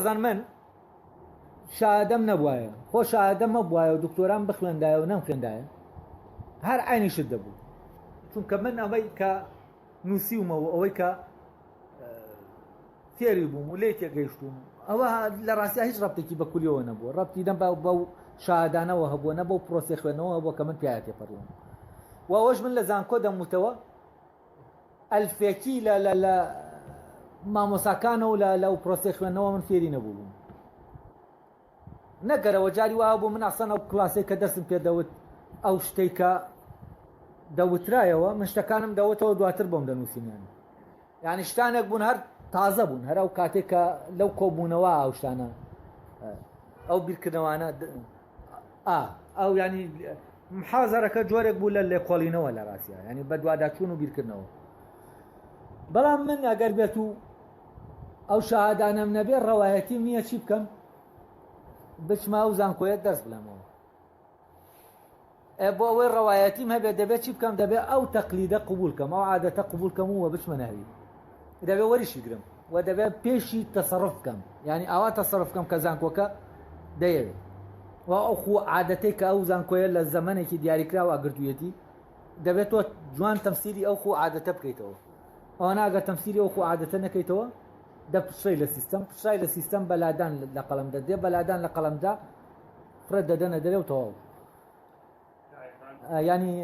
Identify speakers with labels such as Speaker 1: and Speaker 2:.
Speaker 1: من شادەم نەبوایە خۆ شادەم مەبوایە و دکتۆران بخوێندایە و نەم خوێندایە هەر عینی شت دەبوو چونکە من ئەوەی کە نووسیومەوە ئەوەی کە فێری بووم و لێ تێگەیشتوم ئەوە لە ڕاستیا هیچ ڕەبتێکی بە کولیەوە نەبووە ڕەبتی دەم بەو شادانەوە هەبووە نە بەو پرۆسێ خوێنەوە بۆ کە من پیاە تێپەڕوم و ئەوەش من لە زانکۆ دەموتەوە ئەلفێکی لە مامۆساکانەوە لەو پرۆسێ خوێندنەوە من فێری نەبووم نەگەرەوە جاری وا بوو من ئەسەن ئەو کلاسێک کە دەستم پێدەوت ئەو شتێک کە دەوترایەوە من شتەکانم دەوتەوە دواتر بۆم دەنووسینیان یعنی شتانێک بوون هەر تازە بوون هەر ئەو کاتێک کە لەو کۆبوونەوە ئەو شتانە ئەو بیرکردنەوەانە ئەو ینی محازەرەکە جۆرێک بوو لە لێکۆڵینەوە لە ڕاستیە ینی بە دوواداچوون و بیرکردنەوە بەڵام من ئەگەر بێت و ئەو شەهادانەم نەبێ ڕەوایەتیم نییە چی بکەم بچما و زانکۆیەت دەست بڵێمەوە بۆ ئەوەی ڕەوایەتیم هەبێت دەبێت چی بکەم دەبێت ئەو تەقلیدە قبول کەم ئەو عادەتە قبول کەم و بچمە ناوی دەبێت وەریشی گرم و دەبێت پێشی تەسەڕف بکەم ینی ئاوا تەسەڕف بکەم کە زانکۆکە دەیەوێت و ئەو خو عادەتەی کە ئەو زانکۆیە لە زەمانێکی دیاریکراوە ئەگرتوویەتی دەبێت تۆ جوان تەمسیلی ئەو خو عادەتە بکەیتەوە ئەوە ناگە تەمسیلی ئەو خو عادەتە نەکەیتەوە دەپشڕی لە سیستەم پشای لە سیستەم بەلادان لە قەڵەم دەدێ بەلادان لە قەڵەمدا فرە دەدەنە دەرێ و تەواو ینی